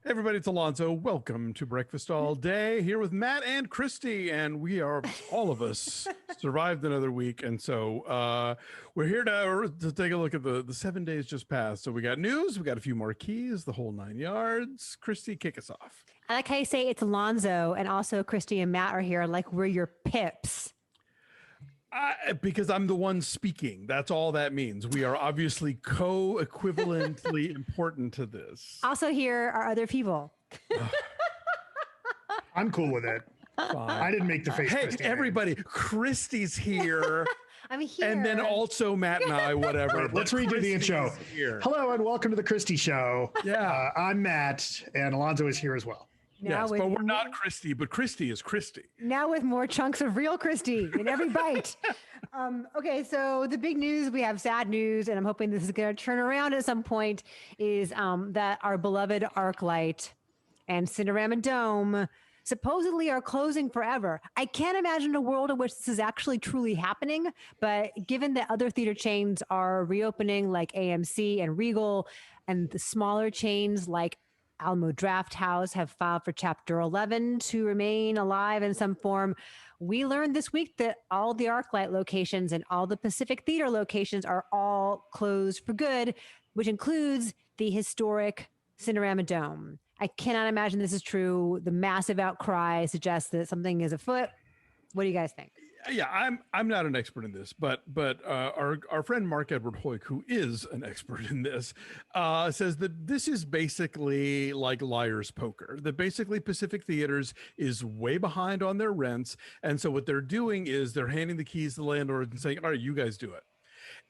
Hey everybody, it's Alonso. Welcome to Breakfast All Day here with Matt and Christy, and we are all of us survived another week, and so we're here to take a look at the 7 days just passed. So we got news, we got a few marquees, the whole 9 yards. Christy, kick us off. I like how you say it's Alonso, and also Christy and Matt are here, like we're your pips. Because I'm the one speaking. That's all that means. We are obviously co-equivalently important to this. Also, here are other people. I'm cool with it. Fine. I didn't make the face. Hey, Christy everybody, Christy's here. I'm here. And then also Matt and I, whatever. Let's redo the intro. Here. Hello and welcome to the Christy Show. Yeah. I'm Matt, and Alonso is here as well. Yes, but we're not Christy, but Christy is Christy. Now with more chunks of real Christy in every bite. Okay, so the big news, we have sad news, and I'm hoping this is going to turn around at some point, is that our beloved Arclight and Cinerama Dome supposedly are closing forever. I can't imagine a world in which this is actually truly happening, but given that other theater chains are reopening like AMC and Regal, and the smaller chains like Alamo Drafthouse have filed for Chapter 11 to remain alive in some form. We learned this week that all the Arclight locations and all the Pacific Theater locations are all closed for good, which includes the historic Cinerama Dome. I cannot imagine this is true. The massive outcry suggests that something is afoot. What do you guys think? Yeah, I'm not an expert in this, but our friend Mark Edward Hoyk, who is an expert in this, says that this is basically like liar's poker. That basically Pacific Theaters is way behind on their rents, and so what they're doing is they're handing the keys to the landlord and saying, "All right, you guys do it."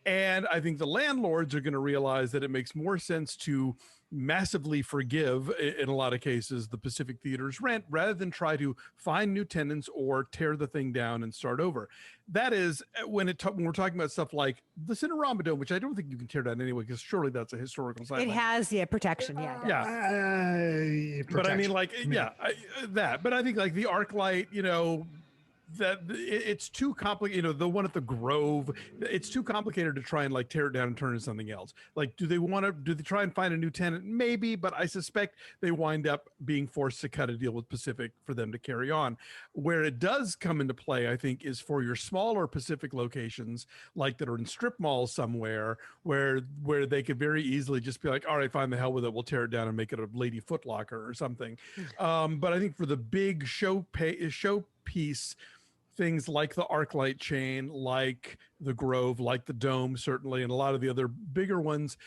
And I think the landlords are going to realize that it makes more sense to massively forgive, in a lot of cases, the Pacific Theater's rent rather than try to find new tenants or tear the thing down and start over. That is when we're talking about stuff like the Cinerama Dome, which I don't think you can tear down anyway, because surely that's a historical site. It has, protection. Yeah. But I mean, like, that. But I think like the Arclight, that it's too complicated, the one at the Grove, it's too complicated to try and like tear it down and turn it into something else. Like, do they try and find a new tenant? Maybe, but I suspect they wind up being forced to cut a deal with Pacific for them to carry on. Where it does come into play, I think, is for your smaller Pacific locations, like that are in strip malls somewhere, where they could very easily just be like, all right, fine, the hell with it, we'll tear it down and make it a Lady Foot Locker or something. But I think for the big showpiece, things like the Arclight chain, like the Grove, like the Dome, certainly, and a lot of the other bigger ones,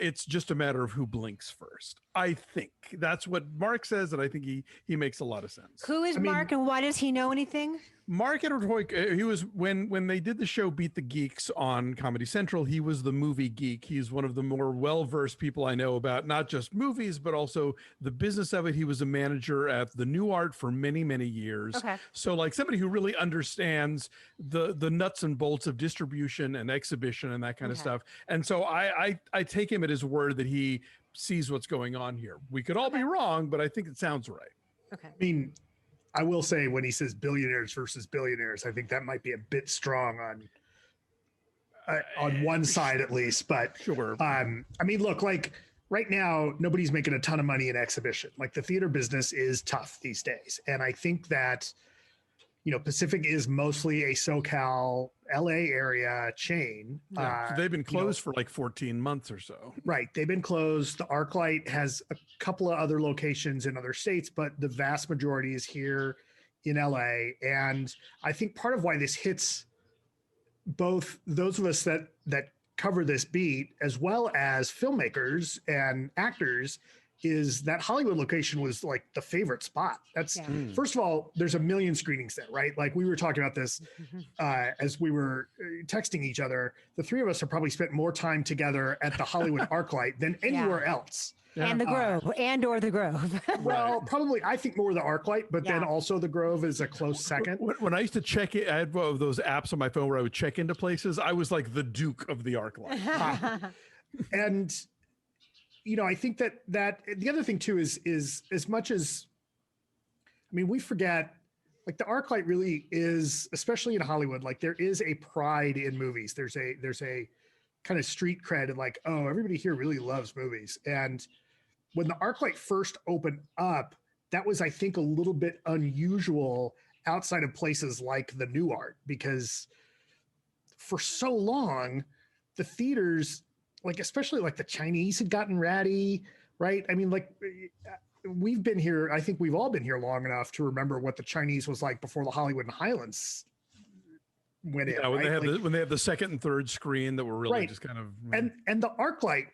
it's just a matter of who blinks first. I think that's what Mark says, and I think he makes a lot of sense. Who is Mark, and why does he know anything? Mark Edward Hoyk, he was, when they did the show Beat the Geeks on Comedy Central, he was the movie geek. He's one of the more well-versed people I know about not just movies, but also the business of it. He was a manager at the New Art for many, many years. Okay. So like somebody who really understands the nuts and bolts of distribution and exhibition and that kind of stuff. And so I take him at his word that he sees what's going on here. We could all be wrong, but I think it sounds right. Okay. I mean, I will say when he says billionaires versus billionaires, I think that might be a bit strong on one side at least. But sure. I mean, look, like right now, nobody's making a ton of money in exhibition. Like the theater business is tough these days, and I think that Pacific is mostly a SoCal, LA area chain. Yeah, so they've been closed for like 14 months or so. Right. They've been closed. The Arclight has a couple of other locations in other states, but the vast majority is here in LA. And I think part of why this hits both those of us that cover this beat, as well as filmmakers and actors, is that Hollywood location was like the favorite spot. That's first of all, there's a million screenings there, right? Like we were talking about this as we were texting each other. The three of us have probably spent more time together at the Hollywood Arclight than anywhere else. Yeah. And the Grove, or the Grove. Well, probably, I think more the Arclight, but then also the Grove is a close second. When I used to check it, I had one of those apps on my phone where I would check into places. I was like the Duke of the Arclight. And I think that the other thing too is as much as, I mean, we forget, like the Arclight really is, especially in Hollywood, like there is a pride in movies. There's a kind of street cred and like, oh, everybody here really loves movies. And when the Arclight first opened up, that was, I think, a little bit unusual outside of places like the New Art, because for so long, the theaters, like especially like the Chinese had gotten ratty, right? I mean, like we've been here, I think we've all been here long enough to remember what the Chinese was like before the Hollywood and Highlands went in. When right? they had the second and third screen that were really just kind of and the Arclight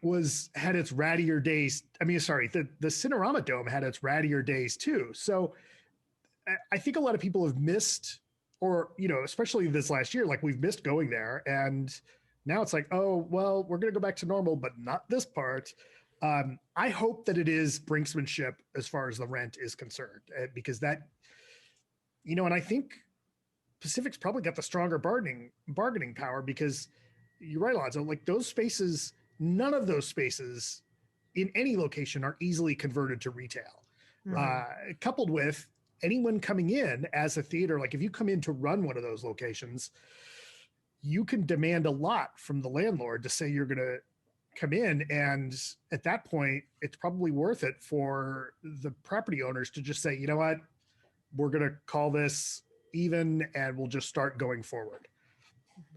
had its rattier days. I mean, sorry, the Cinerama Dome had its rattier days too. So I think a lot of people have missed, or especially this last year, like we've missed going there, and now it's like, oh well, we're gonna go back to normal, but not this part. I hope that it is brinksmanship as far as the rent is concerned, because that, and I think Pacific's probably got the stronger bargaining power, because you're right, Alonso, like those spaces, none of those spaces in any location are easily converted to retail. Coupled with anyone coming in as a theater, like if you come in to run one of those locations, you can demand a lot from the landlord to say you're going to come in. And at that point, it's probably worth it for the property owners to just say, you know what, we're going to call this even and we'll just start going forward.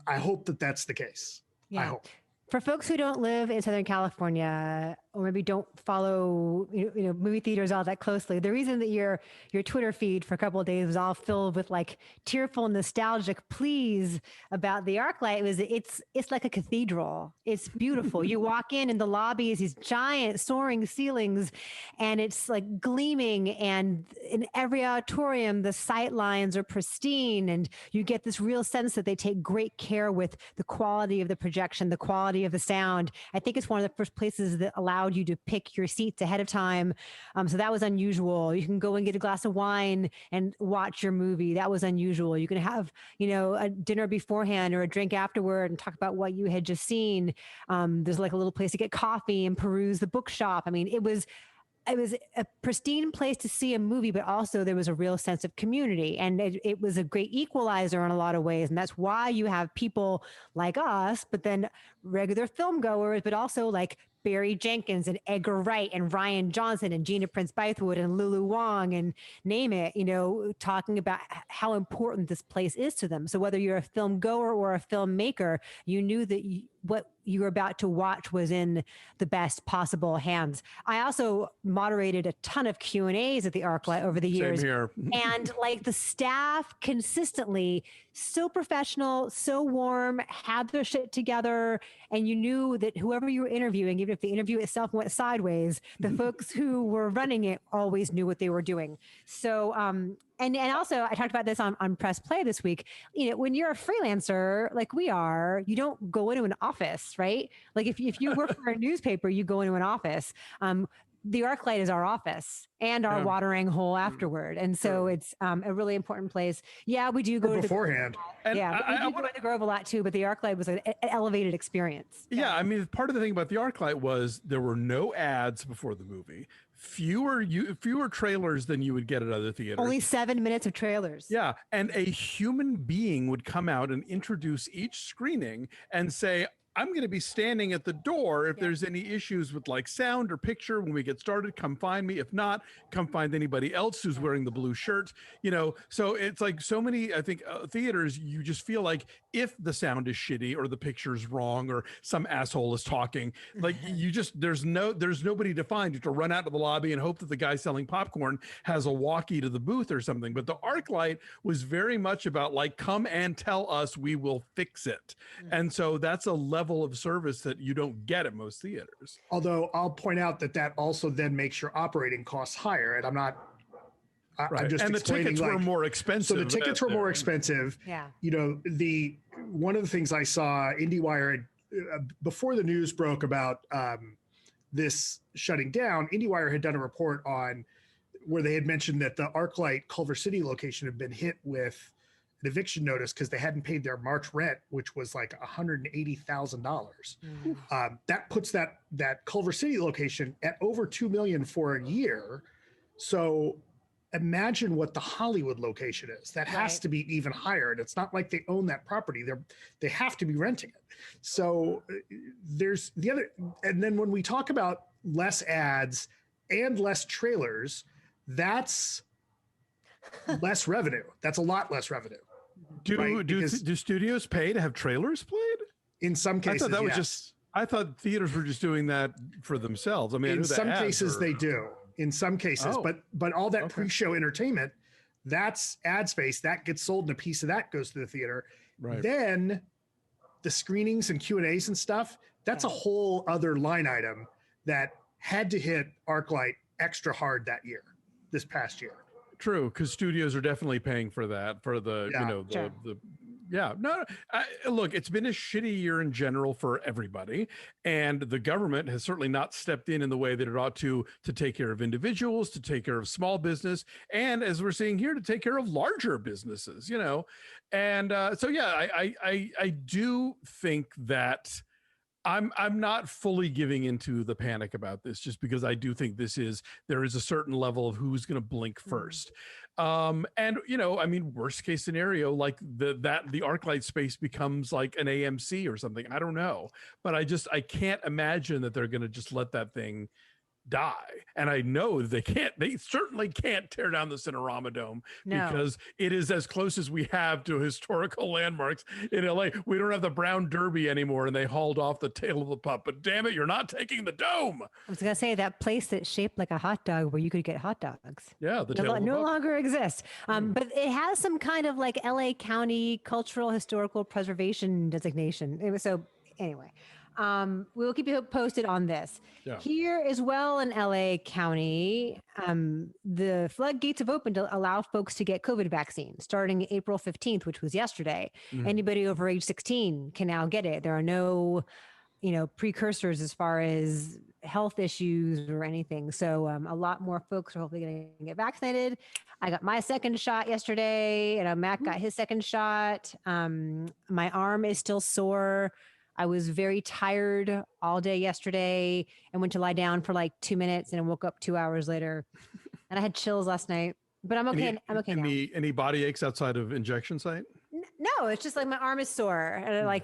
I hope that that's the case. Yeah. I hope. For folks who don't live in Southern California, or maybe don't follow movie theaters all that closely, the reason that your Twitter feed for a couple of days was all filled with like tearful, nostalgic pleas about the Arclight was it's like a cathedral. It's beautiful. You walk in the lobby is these giant soaring ceilings, and it's like gleaming. And in every auditorium, the sight lines are pristine, and you get this real sense that they take great care with the quality of the projection, the quality of the sound. I think it's one of the first places that allowed you to pick your seats ahead of time. So that was unusual. You can go and get a glass of wine and watch your movie. That was unusual. You can have, a dinner beforehand or a drink afterward and talk about what you had just seen. There's like a little place to get coffee and peruse the bookshop. I mean, it was a pristine place to see a movie, but also there was a real sense of community, and it was a great equalizer in a lot of ways. And that's why you have people like us, but then regular film goers, but also like Barry Jenkins and Edgar Wright and Ryan Johnson and Gina Prince Bythewood and Lulu Wang and name it, talking about how important this place is to them. So whether you're a film goer or a filmmaker, you knew that what you were about to watch was in the best possible hands. I also moderated a ton of Q&As at the Arclight over the years. Same here. And like the staff consistently so professional, so warm, had their shit together. And you knew that whoever you were interviewing, even if the interview itself went sideways, the folks who were running it always knew what they were doing. So, and also I talked about this on Press Play this week. When you're a freelancer like we are, you don't go into an office, right? Like if you work for a newspaper, you go into an office. The Arclight is our office and our watering hole afterward. And so it's a really important place. Yeah, we do go beforehand. We do go to the Grove a lot too, but the Arclight was an elevated experience. Yeah, I mean, part of the thing about the Arclight was there were no ads before the movie. Fewer trailers than you would get at other theaters. Only 7 minutes of trailers. Yeah, and a human being would come out and introduce each screening and say, I'm going to be standing at the door. If there's any issues with like sound or picture when we get started, come find me. If not, come find anybody else who's wearing the blue shirt. So it's like so many, I think, theaters, you just feel like if the sound is shitty or the picture's wrong or some asshole is talking, like there's nobody to find. You have to run out to the lobby and hope that the guy selling popcorn has a walkie to the booth or something. But the Arclight was very much about like, come and tell us, we will fix it. And so that's a level of service that you don't get at most theaters. Although I'll point out that also then makes your operating costs higher. And I'm just and the tickets were more expensive. So the tickets were more expensive. Yeah. One of the things I saw IndieWire before the news broke about this shutting down, IndieWire had done a report on where they had mentioned that the Arclight Culver City location had been hit with an eviction notice because they hadn't paid their March rent, which was like $180,000. That puts that Culver City location at over $2 million for a year. So imagine what the Hollywood location is. That has to be even higher. And it's not like they own that property. They have to be renting it. So there's the other. And then when we talk about less ads and less trailers, that's less revenue. That's a lot less revenue. Do studios pay to have trailers played? In some cases, I thought that was just. I thought theaters were just doing that for themselves. I mean, in some cases they do. In some cases, but all that pre-show entertainment, that's ad space that gets sold, and a piece of that goes to the theater. Right. Then the screenings and Q&As and stuff, that's a whole other line item that had to hit Arclight extra hard this past year. True, because studios are definitely paying for that, for the look, it's been a shitty year in general for everybody, and the government has certainly not stepped in the way that it ought to take care of individuals, to take care of small business, and as we're seeing here, to take care of larger businesses, and I do think that I'm not fully giving into the panic about this, just because I do think there is a certain level of who's going to blink first. Worst case scenario, like the Arclight space becomes like an AMC or something. I don't know, but I can't imagine that they're going to just let that thing die. And I know they certainly can't tear down the Cinerama Dome, because it is as close as we have to historical landmarks in LA. We don't have the Brown Derby anymore, and they hauled off the tail of the pup, but damn it, you're not taking the dome. I was going to say that place that's shaped like a hot dog where you could get hot dogs. Yeah. The tail no longer exists. But it has some kind of like LA County cultural historical preservation designation. So anyway, we'll keep you posted on this. Yeah. Here as well in LA County, the floodgates have opened to allow folks to get COVID vaccines starting April 15th, which was yesterday. Anybody over age 16 can now get it. There are no, precursors as far as health issues or anything. So a lot more folks are hopefully going to get vaccinated. I got my second shot yesterday, and Matt got his second shot. My arm is still sore. I was very tired all day yesterday and went to lie down for like 2 minutes and woke up 2 hours later. And I had chills last night, but I'm okay. I'm okay now. Any body aches outside of injection site? No, it's just like my arm is sore, and I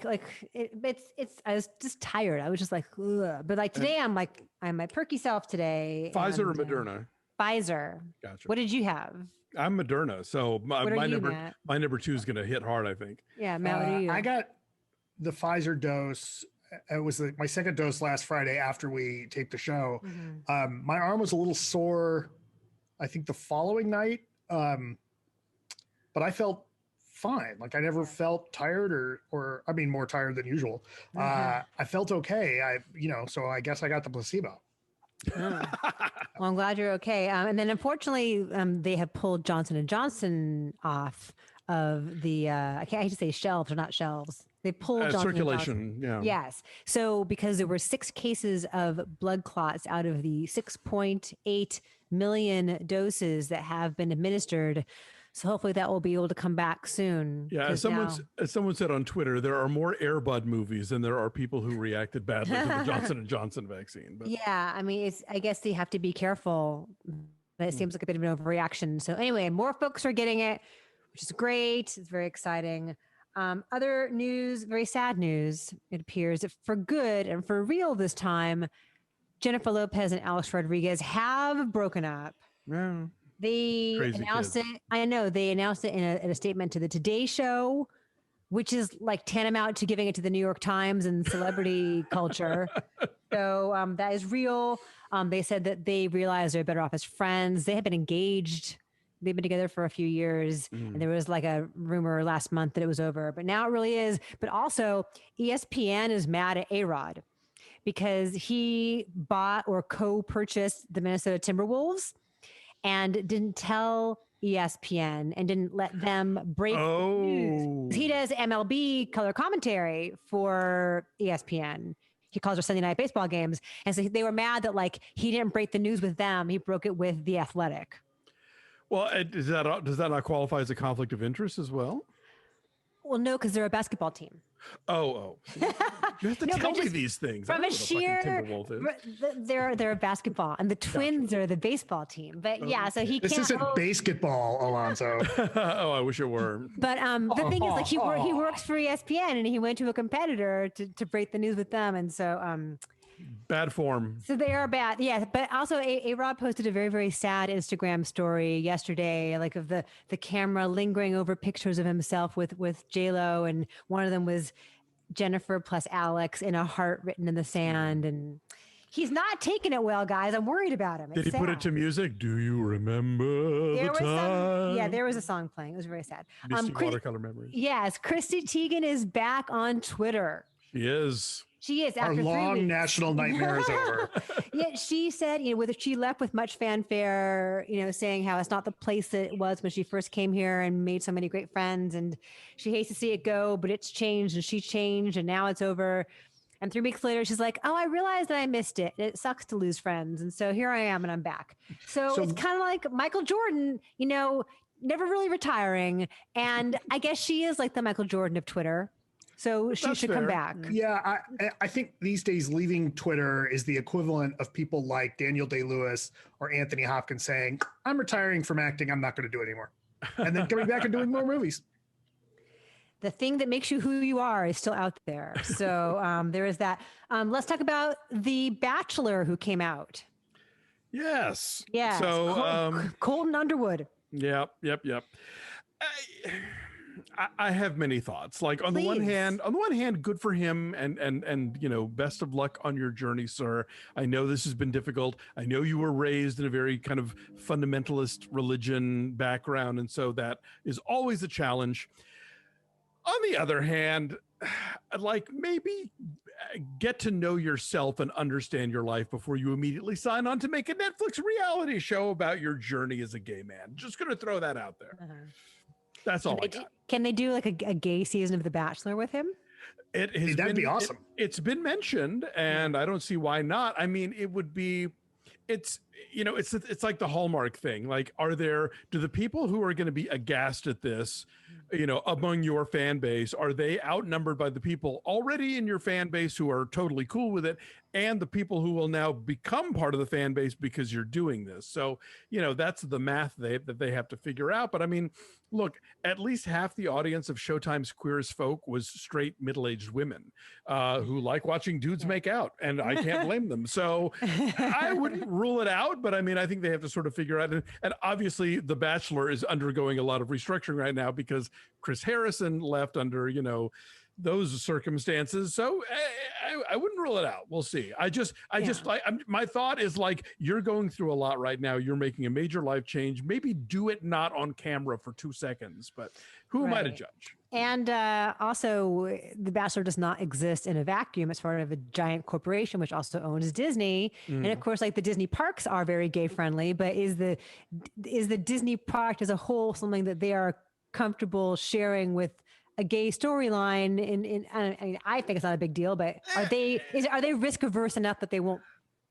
was just tired. I was just like, ugh. But like today, I'm my perky self today. Pfizer or Moderna? Pfizer. Gotcha. What did you have? I'm Moderna, so my number 2 is going to hit hard, I think. Yeah, Matt, what are you? I got the Pfizer dose. It was my second dose last Friday after we taped the show. My arm was a little sore, I think the following night, but I felt fine. Like I never felt tired or I mean, more tired than usual. I felt okay. So I guess I got the placebo. Well, I'm glad you're okay. And then unfortunately, they have pulled Johnson & Johnson off of the, I hate to say shelves, or not shelves. They pulled circulation. Yeah. Yes. So because there were 6 cases of blood clots out of the 6.8 million doses that have been administered. So hopefully that will be able to come back soon. Yeah, as someone said on Twitter, there are more Air Bud movies than there are people who reacted badly to the Johnson & Johnson vaccine. But. Yeah, I mean, I guess they have to be careful. But it seems like a bit of an overreaction. So anyway, more folks are getting it, which is great. It's very exciting. Other news, very sad news, it appears, that for good and for real this time, Jennifer Lopez and Alex Rodriguez have broken up. Yeah. They announced it. I know they announced it in a statement to the Today Show, which is like tantamount to giving it to the New York Times and celebrity culture. So that is real. They said that they realized they're better off as friends. They have been engaged. They've been together for a few years. And there was like a rumor last month that it was over, but now it really is. But also ESPN is mad at A-Rod because he bought or co-purchased the Minnesota Timberwolves and didn't tell ESPN and didn't let them break news. He does MLB color commentary for ESPN. He calls her Sunday Night Baseball games. And so they were mad that like he didn't break the news with them. He broke it with The Athletic. Well, does that not qualify as a conflict of interest as well? Well, no, because they're a basketball team. Oh. You have to tell me these things. From a sheer, they're a basketball, and the Twins are the baseball team. But yeah, so he this can't. This isn't basketball, Alonso. Oh, I wish it were. But the thing is, like he works for ESPN, and he went to a competitor to break the news with them, and so Bad form. So they are bad. Yeah. But also A-Rod posted a very, very sad Instagram story yesterday, like of the camera lingering over pictures of himself with J-Lo. And one of them was Jennifer plus Alex in a heart written in the sand. And he's not taking it well, guys. I'm worried about him. Did he put it to music? Do you remember the time? There was a song playing. It was very sad. Misty watercolor memories. Yes. Christy Teigen is back on Twitter. She is. She is. Our after long national nightmare is over. Yeah, she said, she left with much fanfare, saying how it's not the place that it was when she first came here and made so many great friends. And she hates to see it go, but it's changed and she changed and now it's over. And 3 weeks later, she's like, oh, I realized that I missed it. It sucks to lose friends. And so here I am and I'm back. So it's kind of like Michael Jordan, never really retiring. And I guess she is like the Michael Jordan of Twitter. So she should come back. Yeah, I think these days leaving Twitter is the equivalent of people like Daniel Day-Lewis or Anthony Hopkins saying, I'm retiring from acting. I'm not going to do it anymore. And then coming back and doing more movies. The thing that makes you who you are is still out there. So there is that. Let's talk about The Bachelor who came out. Yes. Yeah. So Colton Underwood. Yep. I have many thoughts. Like on the one hand, good for him and best of luck on your journey, sir. I know this has been difficult. I know you were raised in a very kind of fundamentalist religion background. And so that is always a challenge. On the other hand, like maybe get to know yourself and understand your life before you immediately sign on to make a Netflix reality show about your journey as a gay man. Just going to throw that out there. That's all I got. Can they do like a gay season of The Bachelor with him? That'd be awesome. It's been mentioned, and I don't see why not. I mean, it would be. It's like the Hallmark thing. Like, do the people who are going to be aghast at this, among your fan base, are they outnumbered by the people already in your fan base who are totally cool with it, and the people who will now become part of the fan base because you're doing this? So, that's the math that they have to figure out. But I mean, look, at least half the audience of Showtime's Queer as Folk was straight middle-aged women who like watching dudes make out, and I can't blame them. So I wouldn't rule it out, but I mean, I think they have to sort of figure out. And obviously, The Bachelor is undergoing a lot of restructuring right now because Chris Harrison left under, those circumstances. So I wouldn't rule it out. We'll see. My thought is like, you're going through a lot right now. You're making a major life change. Maybe do it not on camera for 2 seconds, but who am I to judge? And also, The Bachelor does not exist in a vacuum. It's part of a giant corporation, which also owns Disney. And of course, like the Disney parks are very gay friendly, but is the Disney park as a whole something that they are comfortable sharing with a gay storyline? I think it's not a big deal, but are they risk averse enough that they won't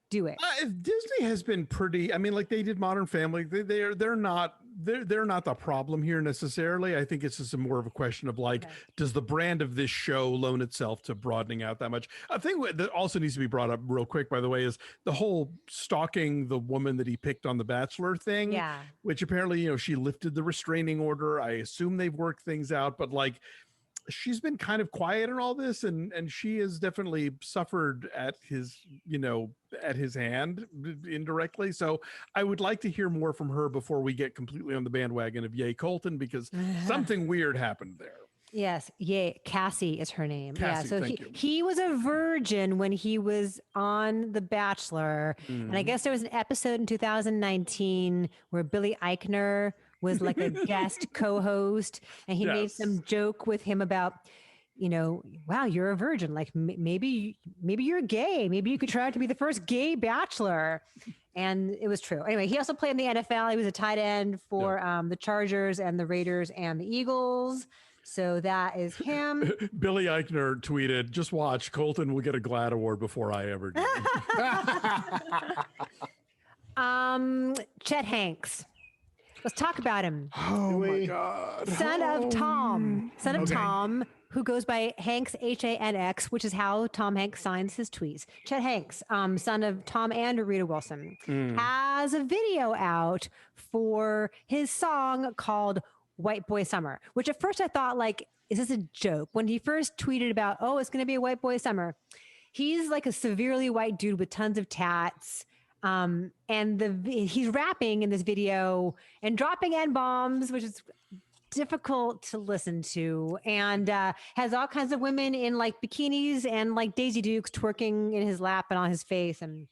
do it? Disney has been pretty. I mean, like they did Modern Family. They're not the problem here necessarily. I think it's just more of a question of like, does the brand of this show loan itself to broadening out that much? A thing that also needs to be brought up real quick, by the way, is the whole stalking the woman that he picked on The Bachelor thing. Yeah. Which apparently, she lifted the restraining order. I assume they've worked things out, but like, she's been kind of quiet in all this, and she has definitely suffered at his hand indirectly. So I would like to hear more from her before we get completely on the bandwagon of Yay Colton, because something weird happened there. Yes. Yay. Cassie is her name. Cassie, so he was a virgin when he was on The Bachelor. And I guess there was an episode in 2019 where Billy Eichner was like a guest co-host, and he made some joke with him about, wow, you're a virgin. Like maybe you're gay. Maybe you could try out to be the first gay bachelor. And it was true. Anyway, he also played in the NFL. He was a tight end for the Chargers and the Raiders and the Eagles. So that is him. Billy Eichner tweeted, "Just watch, Colton will get a GLAAD award before I ever do." Chet Hanx. Let's talk about him. Oh my God. Son of Tom, who goes by Hanks, Hanx, which is how Tom Hanks signs his tweets. Chet Hanx, son of Tom and Rita Wilson, has a video out for his song called White Boy Summer, which at first I thought, like, is this a joke? When he first tweeted about, it's going to be a White Boy Summer, He's like a severely white dude with tons of tats. And he's rapping in this video and dropping N-bombs, which is difficult to listen to, and has all kinds of women in like bikinis and like Daisy Dukes twerking in his lap and on his face. And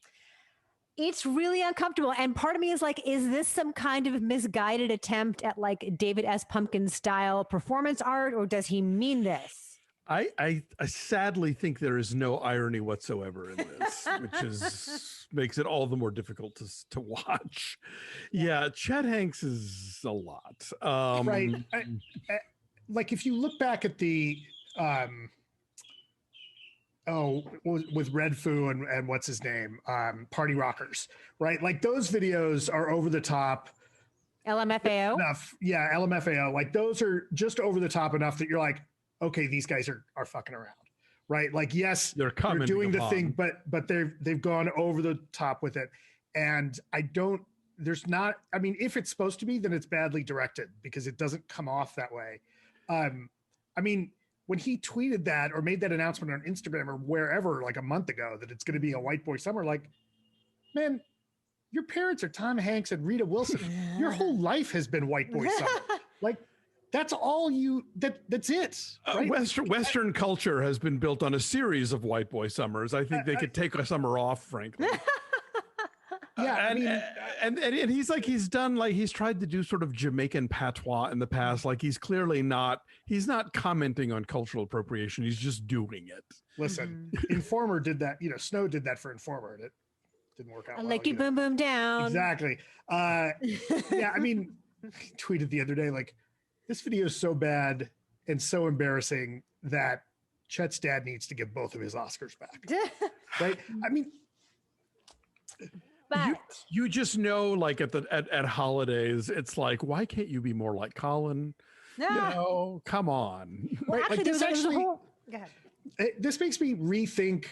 it's really uncomfortable. And part of me is like, is this some kind of misguided attempt at like David S. Pumpkin style performance art, or does he mean this? I sadly think there is no irony whatsoever in this, which makes it all the more difficult to watch. Yeah, Chet Hanx is a lot. Right. Like if you look back at the with Red Foo and what's his name, Party Rockers, right? Like those videos are over the top. LMFAO? Enough. Yeah, LMFAO. Like those are just over the top enough that you're like, okay, these guys are fucking around, right? Like, yes, they're doing the thing, but they've gone over the top with it. And I mean, if it's supposed to be, then it's badly directed because it doesn't come off that way. I mean, when he tweeted that or made that announcement on Instagram or wherever, like a month ago, that it's going to be a white boy summer, like, man, your parents are Tom Hanks and Rita Wilson. Your whole life has been white boy summer. Like, that's all that's it. Right? Western culture has been built on a series of white boy summers. I think they could take a summer off, frankly. Yeah, and he's tried to do sort of Jamaican patois in the past. Like he's not commenting on cultural appropriation. He's just doing it. Listen, Informer did that. Snow did that for Informer, and it didn't work out. I like you, boom, boom down. Exactly. Yeah, I mean, he tweeted the other day, like, this video is so bad and so embarrassing that Chet's dad needs to give both of his Oscars back. Right? I mean, but you just know, like at holidays, it's like, why can't you be more like Colin? No. Come on. Well, right? actually, Like, go ahead. This makes me rethink,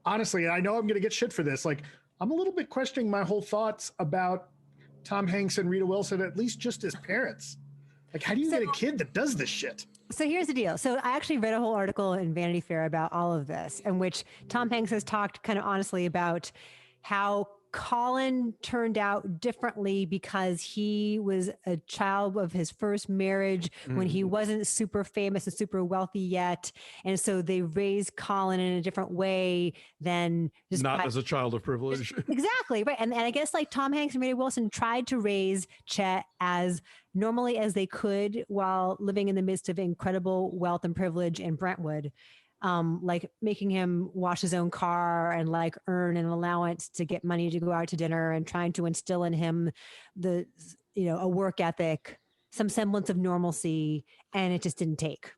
honestly, and I know I'm going to get shit for this. Like, I'm a little bit questioning my whole thoughts about Tom Hanks and Rita Wilson, at least just as parents. Like, how do you get a kid that does this shit? So here's the deal. So I actually read a whole article in Vanity Fair about all of this, in which Tom Hanks has talked kind of honestly about how Colin turned out differently because he was a child of his first marriage when he wasn't super famous and super wealthy yet. And so they raised Colin in a different way than just not as a child of privilege. Exactly. Right. And I guess like Tom Hanks and Rita Wilson tried to raise Chet as normally as they could while living in the midst of incredible wealth and privilege in Brentwood. Like making him wash his own car and like earn an allowance to get money to go out to dinner and trying to instill in him a work ethic, some semblance of normalcy. And it just didn't take.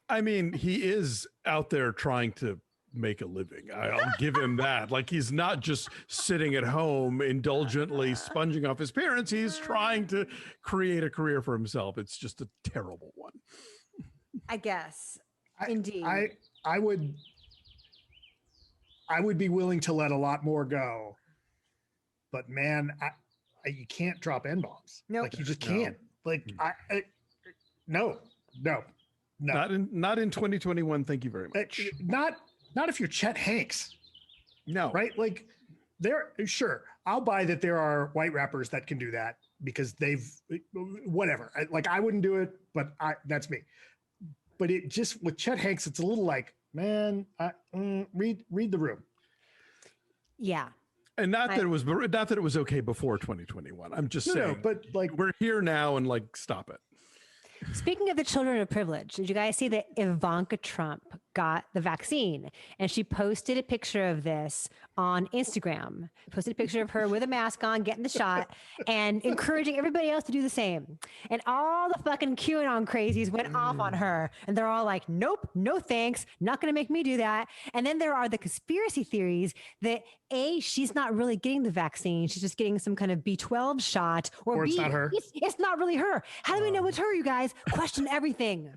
I mean, he is out there trying to make a living. I'll give him that. Like, he's not just sitting at home indulgently sponging off his parents. He's trying to create a career for himself. It's just a terrible one. I guess. Indeed. I would be willing to let a lot more go, but man, you can't drop N-bombs. No, like you just can't. Like no. Not in 2021. Thank you very much. Not if you're Chet Hanks. No. Right? Like sure. I'll buy that there are white rappers that can do that because they've whatever. I wouldn't do it, but that's me. But it just with Chet Hanks, it's a little like, man, read the room. Yeah. And not that it was okay before 2021. I'm just saying. No, but like we're here now and like stop it. Speaking of the children of privilege, did you guys see that Ivanka Trump got the vaccine? And she posted a picture of this on Instagram, posted a picture of her with a mask on, getting the shot, and encouraging everybody else to do the same. And all the fucking QAnon crazies went off on her. And they're all like, nope, no thanks, not going to make me do that. And then there are the conspiracy theories that A, she's not really getting the vaccine. She's just getting some kind of B12 shot. Or it's B, not her. It's not really her. How do we know it's her, you guys? Question everything.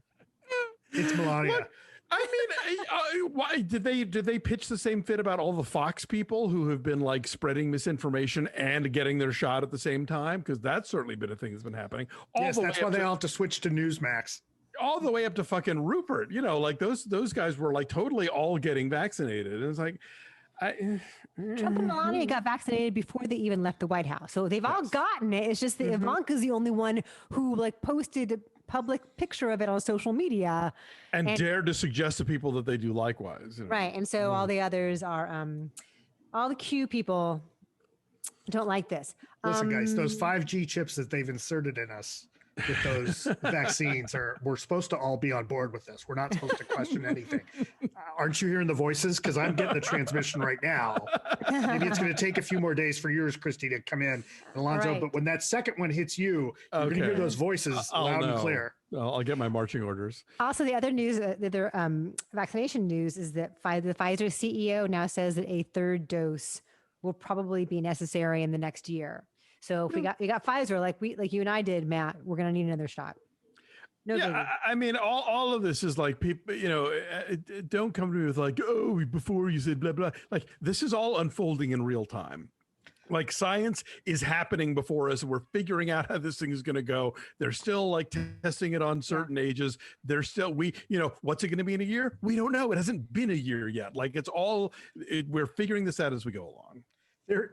It's Melania. Look, I mean, why did they pitch the same fit about all the Fox people who have been like spreading misinformation and getting their shot at the same time? Because that's certainly been a thing that's been happening. Yes, that's why they all have to switch to Newsmax. all the way up to fucking Rupert, you know, like those guys were like totally all getting vaccinated. And it's like, Trump and Melania got vaccinated before they even left the White House. So they've all gotten it. It's just that Ivanka's the only one who like posted a public picture of it on social media. And dared to suggest to people that they do likewise. You know? Right. And so all the others are, all the Q people don't like this. Listen, guys, those 5G chips that they've inserted in us with those vaccines we're supposed to all be on board with this. We're not supposed to question anything. Aren't you hearing the voices? Because I'm getting the transmission right now. Maybe it's going to take a few more days for yours, Christy, to come in, and Alonso. But when that second one hits you, you're going to hear those voices loud and clear. I'll get my marching orders. Also, the other news, the vaccination news, is that the Pfizer CEO now says that a third dose will probably be necessary in the next year. So if we got Pfizer, like you and I did, Matt, we're going to need another shot. No, yeah, I mean, all of this is like people, you know, don't come to me with like, oh, before you said blah, blah. Like this is all unfolding in real time. Like science is happening before us. We're figuring out how this thing is going to go. They're still like testing it on certain ages. They're still, what's it going to be in a year? We don't know. It hasn't been a year yet. Like we're figuring this out as we go along.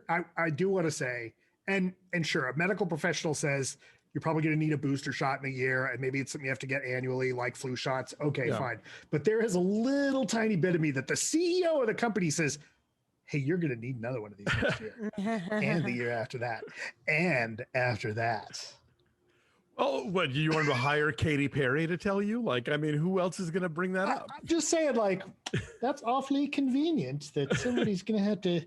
I do want to say, and sure, a medical professional says you're probably going to need a booster shot in a year, and maybe it's something you have to get annually, like flu shots. Okay, fine. But there is a little tiny bit of me that the CEO of the company says, hey, you're going to need another one of these next year, and the year after that, and after that. Oh, what, you want to hire Katy Perry to tell you? Like, I mean, who else is going to bring that up? I'm just saying, like, that's awfully convenient that somebody's going to have to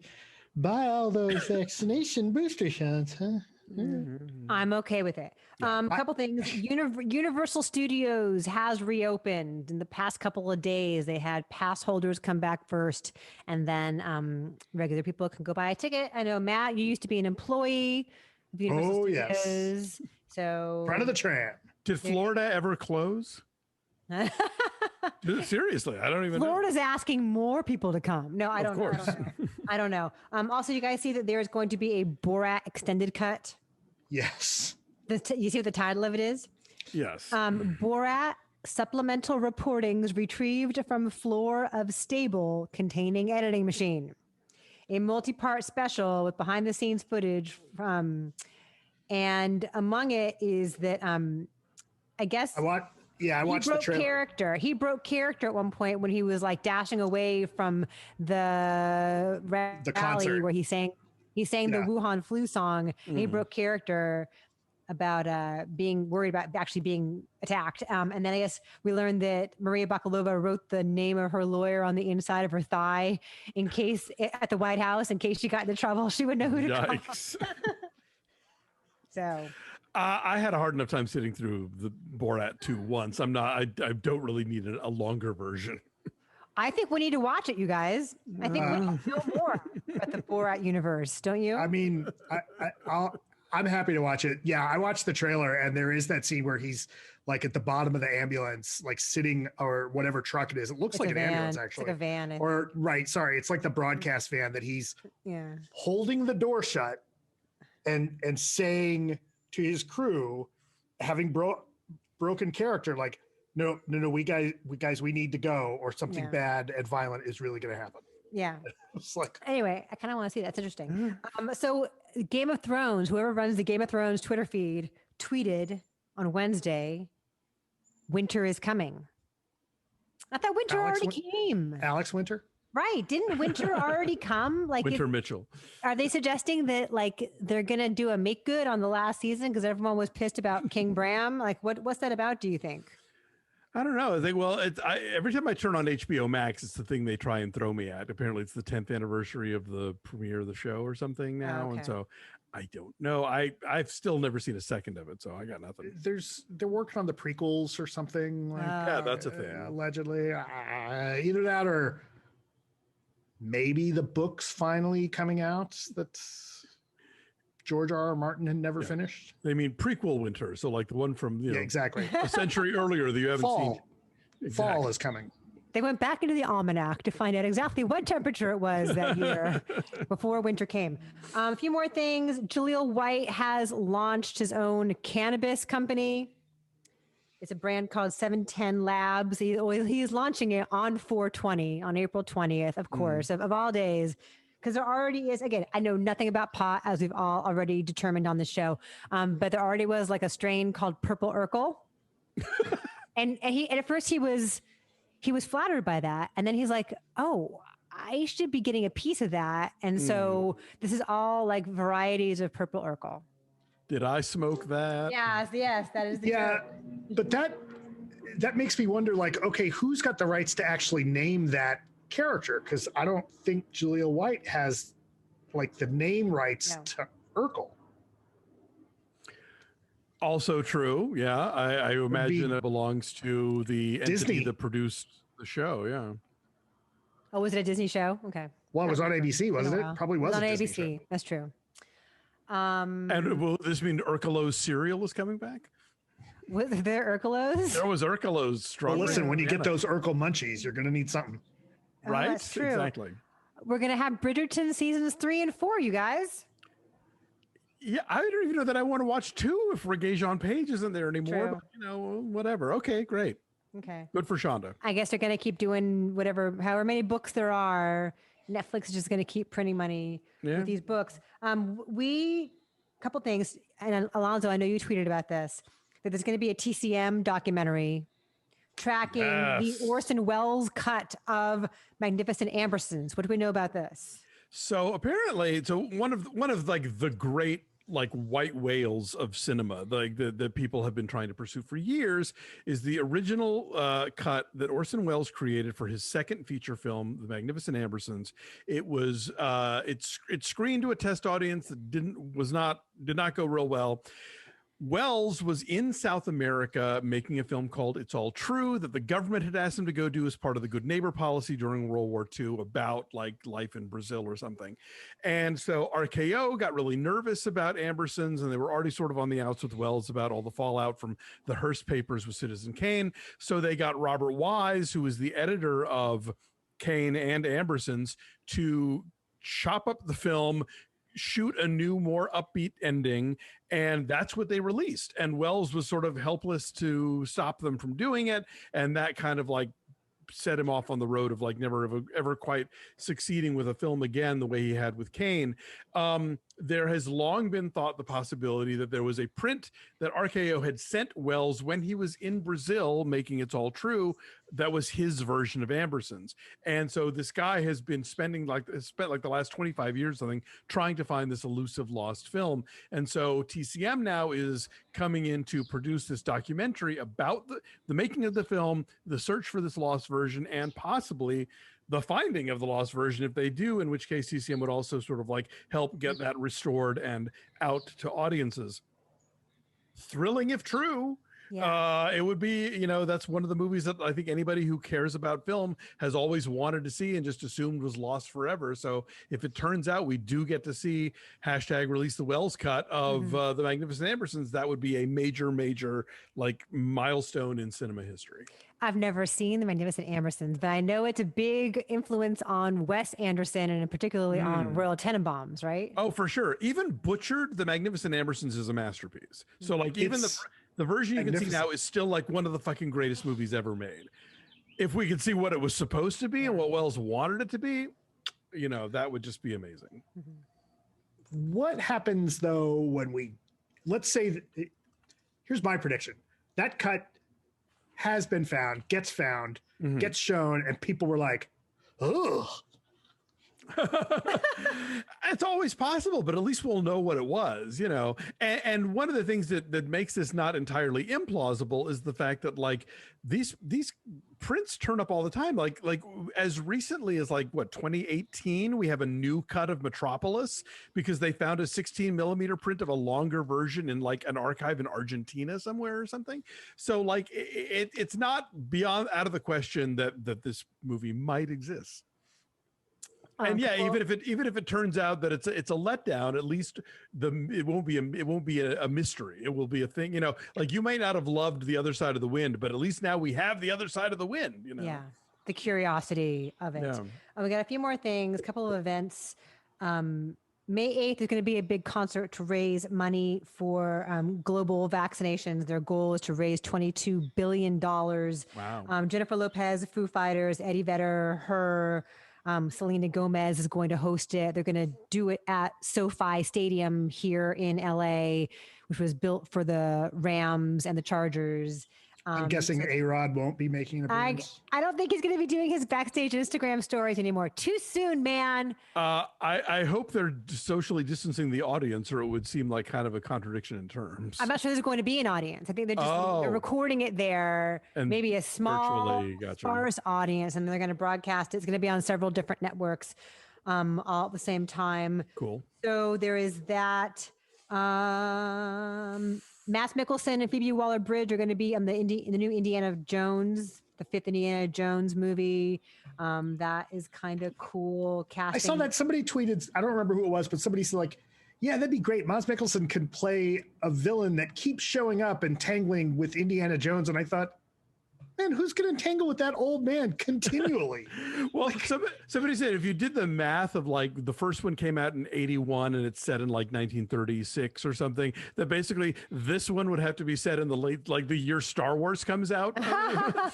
buy all those vaccination booster shots, huh? I'm okay with it. A couple things. Universal Studios has reopened in the past couple of days. They had pass holders come back first, and then regular people can go buy a ticket. I know, Matt, you used to be an employee of Universal Studios. Yes. So front of the tram. Did Florida ever close? Seriously, I don't even know. Florida's asking more people to come. No, I don't know. I don't know. Also, you guys see that there's going to be a Borat extended cut? Yes. You see what the title of it is? Yes. Borat supplemental reportings retrieved from floor of stable containing editing machine. A multi-part special with behind-the-scenes footage from, and among it is that I guess I watched the trailer. He broke character at one point when he was like dashing away from the rally where he sang the Wuhan flu song. And he broke character about being worried about actually being attacked. And then I guess we learned that Maria Bakalova wrote the name of her lawyer on the inside of her thigh in case at the White House, in case she got into trouble, she would know who to call. So I had a hard enough time sitting through the Borat 2 once. I don't really need a longer version. I think we need to watch it, you guys. I think we need to know more about the Borat universe, don't you? I mean, I'm happy to watch it. Yeah, I watched the trailer, and there is that scene where he's like at the bottom of the ambulance, like sitting, or whatever truck it is. It looks like an ambulance, actually. It's like a van. It's like the broadcast van that he's holding the door shut and saying to his crew, having broken character, like, no, we need to go, or something bad and violent is really going to happen. Yeah. It's like, anyway, I kind of want to see that. That's interesting. So Game of Thrones, whoever runs the Game of Thrones Twitter feed tweeted on Wednesday, winter is coming. I thought winter already came. Alex Winter? Right. Didn't winter already come? Like Winter Mitchell. Are they suggesting that like they're going to do a make good on the last season because everyone was pissed about King Bram? Like what's that about, do you think? I don't know. I think, well, every time I turn on HBO Max, it's the thing they try and throw me at. Apparently, it's the 10th anniversary of the premiere of the show or something now. And so I don't know. I've still never seen a second of it, so I got nothing. They're working on the prequels or something. Like, yeah, that's a thing. Allegedly. Either that or maybe the book's finally coming out that George R.R. Martin had never finished. They mean prequel winter, so like the one from exactly a century earlier that you haven't seen. Exactly. Fall is coming. They went back into the almanac to find out exactly what temperature it was that year before winter came. A few more things. Jaleel White has launched his own cannabis company. It's a brand called 710 Labs. He's launching it on 4/20, on April 20th, of course, of all days. Because there already is, again, I know nothing about pot, as we've all already determined on the show, but there already was like a strain called Purple Urkel. and at first he was flattered by that. And then he's like, oh, I should be getting a piece of that. And so this is all like varieties of Purple Urkel. Did I smoke that? Yes, that is the joke. But that makes me wonder, like, okay, who's got the rights to actually name that character? Because I don't think Jaleel White has like the name rights to Urkel. Also true. Yeah. I imagine it belongs to the Disney entity that produced the show. Yeah. Oh, was it a Disney show? Okay. Well, it was on ABC, wasn't it? Probably was on a ABC. Disney show. That's true. And will this mean Urkelo's cereal is coming back? Was there Urkelos? There was Urkelo's strawberry. Well, listen, when you get those Urkel munchies, you're going to need something. Right? That's true. Exactly. We're going to have Bridgerton seasons 3 and 4, you guys. Yeah, I don't even know that I want to watch 2 if Regé-Jean Page isn't there anymore. True. But, whatever. Okay, great. Okay. Good for Shonda. I guess they're going to keep doing however many books there are. Netflix is just going to keep printing money with these books. Couple things, and Alonso, I know you tweeted about this, that there's going to be a TCM documentary tracking the Orson Welles cut of Magnificent Ambersons. What do we know about this? So apparently, one of like the great like white whales of cinema, like the people have been trying to pursue for years, is the original cut that Orson Welles created for his second feature film, The Magnificent Ambersons. It was it screened to a test audience that did not go real well. Wells was in South America making a film called It's All True that the government had asked him to go do as part of the good neighbor policy during World War II about like life in Brazil or something. And so RKO got really nervous about Ambersons, and they were already sort of on the outs with Wells about all the fallout from the Hearst papers with Citizen Kane. So they got Robert Wise, who was the editor of Kane and Ambersons, to chop up the film, shoot a new, more upbeat ending, and that's what they released. And Wells was sort of helpless to stop them from doing it, and that kind of like set him off on the road of like never ever quite succeeding with a film again the way he had with Kane. There has long been thought the possibility that there was a print that RKO had sent Wells when he was in Brazil making It's All True that was his version of Ambersons. And so this guy has been spent like the last 25 years something trying to find this elusive lost film. And so TCM now is coming in to produce this documentary about the making of the film, the search for this lost version, and possibly the finding of the lost version if they do, in which case TCM would also sort of like help get that restored and out to audiences. Thrilling if true. Yeah. It would be, that's one of the movies that I think anybody who cares about film has always wanted to see and just assumed was lost forever. So if it turns out we do get to see #release the Wells cut of The Magnificent Ambersons, that would be a major like milestone in cinema history. I've never seen The Magnificent Ambersons, but I know it's a big influence on Wes Anderson and particularly on Royal Tenenbaums, right? Oh, for sure. Even butchered, The Magnificent Ambersons is a masterpiece. So like even the version you can see now is still like one of the fucking greatest movies ever made. If we could see what it was supposed to be and what Wells wanted it to be, that would just be amazing. What happens though when let's say here's my prediction. That cut has been found, gets found, gets shown, and people were like, ugh. It's always possible, but at least we'll know what it was, and one of the things that makes this not entirely implausible is the fact that like these prints turn up all the time. Like as recently as 2018, we have a new cut of Metropolis because they found a 16 millimeter print of a longer version in like an archive in Argentina somewhere or something. So like it's not out of the question that this movie might exist. And even if it turns out that it's a letdown, at least it won't be a mystery. It will be a thing, like you may not have loved The Other Side of the Wind, but at least now we have The Other Side of the Wind, Yeah. The curiosity of it. Yeah. We got a few more things, a couple of events. May 8th is going to be a big concert to raise money for global vaccinations. Their goal is to raise $22 billion. Wow. Jennifer Lopez, Foo Fighters, Eddie Vedder, her, Selena Gomez is going to host it. They're going to do it at SoFi Stadium here in LA, which was built for the Rams and the Chargers. I'm guessing A-Rod won't be making an appearance. I don't think he's going to be doing his backstage Instagram stories anymore. Too soon, man. I hope they're socially distancing the audience, or it would seem like kind of a contradiction in terms. I'm not sure there's going to be an audience. I think they're just they're recording it there, and maybe a small, sparse audience, and they're going to broadcast it. It's going to be on several different networks all at the same time. Cool. So there is that. Matt Mikkelsen and Phoebe Waller-Bridge are going to be on the new Indiana Jones, the 5th Indiana Jones movie. That is kind of cool casting. I saw that somebody tweeted, I don't remember who it was, but somebody said like, yeah, that'd be great. Matt Mikkelsen can play a villain that keeps showing up and tangling with Indiana Jones. And I thought, man, who's going to tangle with that old man continually? Well, somebody said if you did the math of like the first one came out in 81 and it's set in like 1936 or something, that basically this one would have to be set in the late, like the year Star Wars comes out. Right?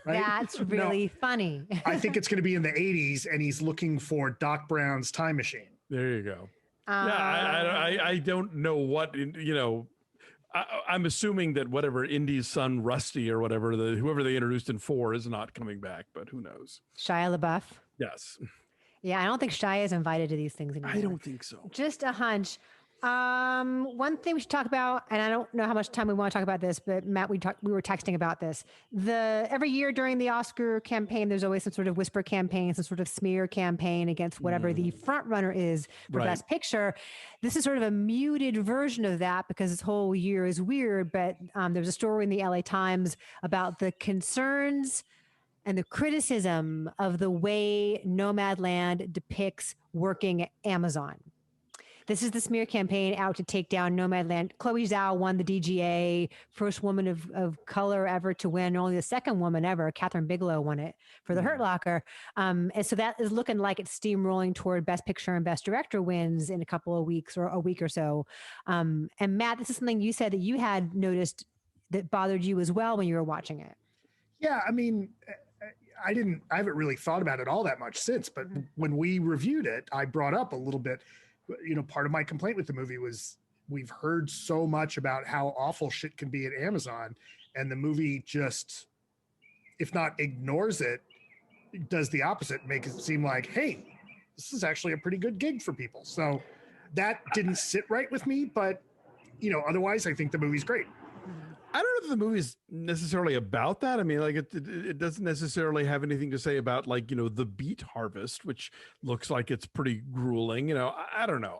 That's really funny. I think it's going to be in the 80s and he's looking for Doc Brown's time machine. There you go. Yeah, I don't know what, I'm assuming that whatever Indy's son, Rusty or whatever, whoever they introduced in 4 is not coming back, but who knows? Shia LaBeouf. Yes. Yeah, I don't think Shia is invited to these things anymore. I don't think so. Just a hunch. One thing we should talk about, and I don't know how much time we want to talk about this, but Matt, we were texting about this. Every year during the Oscar campaign, there's always some sort of whisper campaign, some sort of smear campaign against whatever the front runner is for Best Picture. This is sort of a muted version of that because this whole year is weird, but there's a story in the LA Times about the concerns and the criticism of the way Nomadland depicts working Amazon. This is the smear campaign out to take down Nomadland. Chloe Zhao won the DGA, first woman of color ever to win, only the second woman ever. Catherine Bigelow won it for The Hurt Locker. And so that is looking like it's steamrolling toward Best Picture and Best Director wins in a couple of weeks or a week or so. And Matt, this is something you said that you had noticed that bothered you as well when you were watching it. Yeah, I mean, I haven't really thought about it all that much since, but when we reviewed it, I brought up a little bit. Part of my complaint with the movie was we've heard so much about how awful shit can be at Amazon, and the movie just, if not ignores it, does the opposite, make it seem like, hey, this is actually a pretty good gig for people. So that didn't sit right with me, but otherwise I think the movie's great. I don't know if the movie's necessarily about that. I mean, like it doesn't necessarily have anything to say about like, the beet harvest, which looks like it's pretty grueling. I don't know.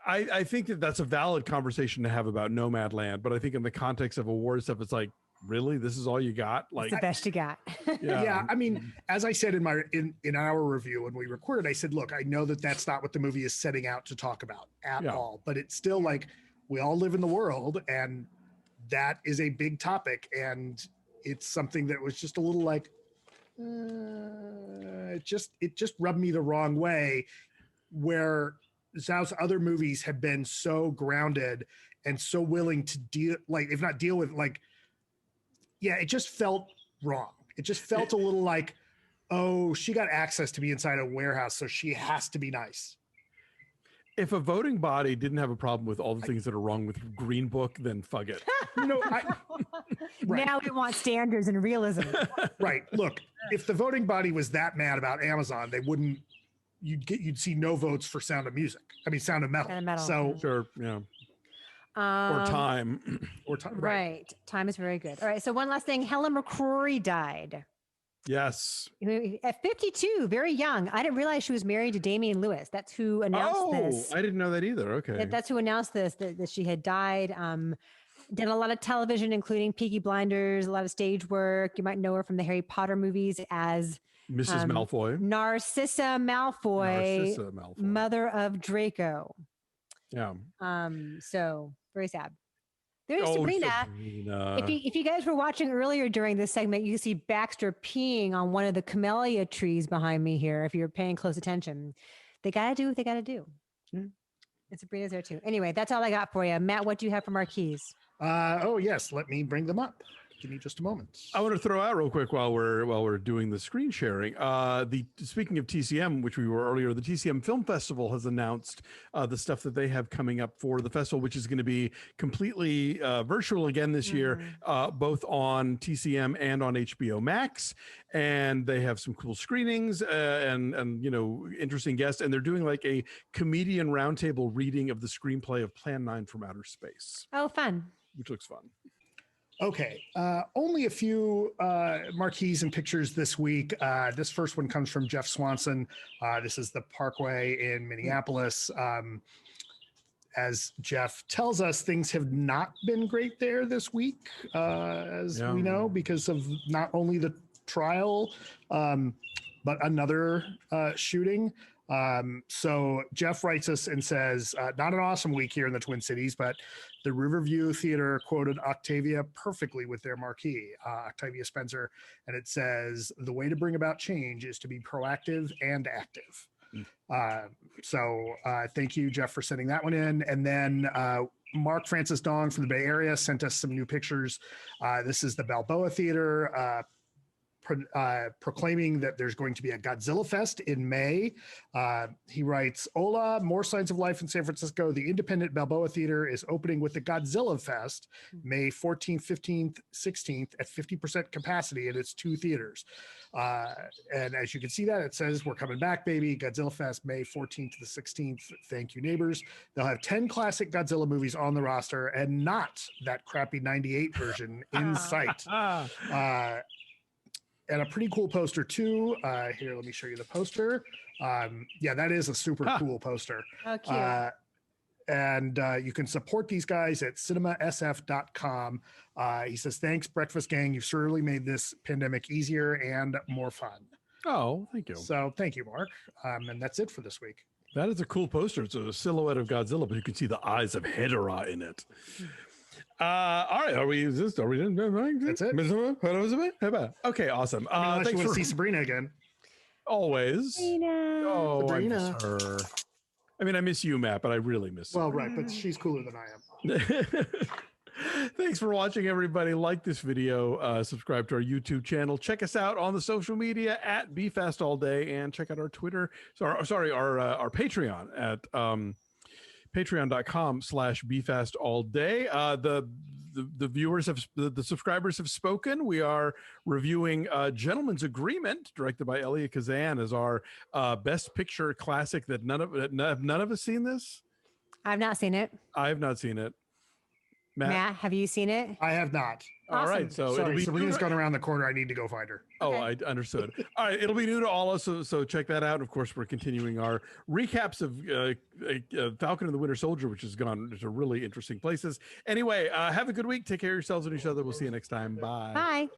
I think that's a valid conversation to have about Nomadland, but I think in the context of award stuff, it's like, really, this is all you got? Like it's the best you got. Yeah. I mean, as I said in our review when we recorded, I said, look, I know that that's not what the movie is setting out to talk about at all, but it's still like we all live in the world, and that is a big topic, and it's something that was just a little like it just rubbed me the wrong way, where Zhao's other movies have been so grounded and so willing to deal, like if not deal with, like, it just felt wrong. It just felt a little like, oh, she got access to be inside a warehouse, so she has to be nice. If a voting body didn't have a problem with all the things that are wrong with Green Book, then fuck it. Now we want standards and realism. Right. Look, if the voting body was that mad about Amazon, they wouldn't. You'd see no votes for Sound of Metal. Sound of Metal. So sure, yeah. Or Time. Or Time. Right. Time is very good. All right. So one last thing. Helen McCrory died. Yes. At 52, very young. I didn't realize she was married to Damian Lewis. That's who announced this. I didn't know that either. Okay. That's who announced this, that she had died. Did a lot of television, including Peaky Blinders, a lot of stage work. You might know her from the Harry Potter movies as Mrs. Malfoy. Narcissa Malfoy, mother of Draco. Yeah. So very sad. There's Sabrina. If you guys were watching earlier during this segment, you see Baxter peeing on one of the camellia trees behind me here, if you're paying close attention. they got to do what they got to do. And Sabrina's there too. Anyway, that's all I got for you. Matt, what do you have for marquees? Oh yes, let me bring them up. Give me just a moment. I want to throw out real quick while we're doing the screen sharing. Speaking of TCM, which we were earlier, the TCM Film Festival has announced the stuff that they have coming up for the festival, which is going to be completely virtual again this year, both on TCM and on HBO Max. And they have some cool screenings and interesting guests. And they're doing like a comedian roundtable reading of the screenplay of Plan 9 from Outer Space. Oh, fun! Which looks fun. Okay, only a few marquees and pictures this week. This first one comes from Geoff Swanson. This is the Parkway in Minneapolis. As Geoff tells us, things have not been great there this week, as we know, because of not only the trial, but another shooting. So Geoff writes us and says, not an awesome week here in the Twin Cities, but the Riverview Theater quoted Octavia perfectly with their marquee, Octavia Spencer. And it says, the way to bring about change is to be proactive and active. So thank you, Geoff, for sending that one in. And then Mark Francis Dong from the Bay Area sent us some new pictures. This is the Balboa Theater, proclaiming that there's going to be a Godzilla Fest in May. He writes, hola, more signs of life in San Francisco. The independent Balboa Theater is opening with the Godzilla Fest May 14th, 15th, 16th at 50% capacity in its 2 theaters. And as you can see that, it says, we're coming back, baby. Godzilla Fest May 14th to the 16th. Thank you, neighbors. They'll have 10 classic Godzilla movies on the roster and not that crappy 98 version in sight. And a pretty cool poster too. Here, let me show you the poster. Yeah, that is a super cool poster. Oh, cute. And you can support these guys at cinemasf.com. He says, thanks, Breakfast Gang. You've surely made this pandemic easier and more fun. Oh, thank you. So thank you, Mark. And that's it for this week. That is a cool poster. It's a silhouette of Godzilla, but you can see the eyes of Hedorah in it. All right, are we that's it. Okay, awesome. Unless you want to see Sabrina again. Always. Sabrina. Oh, Sabrina. I miss her. I mean, I miss you, Matt, but I really miss her. Well, right, but she's cooler than I am. Thanks for watching, everybody. Like this video, subscribe to our YouTube channel, check us out on the social media at BeFastAllDay, and check out our Twitter. Our Patreon at patreon.com/BeFastAllDay. The viewers the subscribers have spoken. We are reviewing Gentleman's Agreement, directed by Elia Kazan, as our best picture classic. That none of us seen this. I've not seen it. I have not seen it. Matt, have you seen it? I have not. All right, so sorry, Sabrina's gone around the corner. I need to go find her. Oh, I understood. All right, it'll be new to all of us, so check that out. Of course, we're continuing our recaps of Falcon and the Winter Soldier, which has gone to really interesting places. Anyway, have a good week. Take care of yourselves and each other. We'll see you next time. Bye. Bye.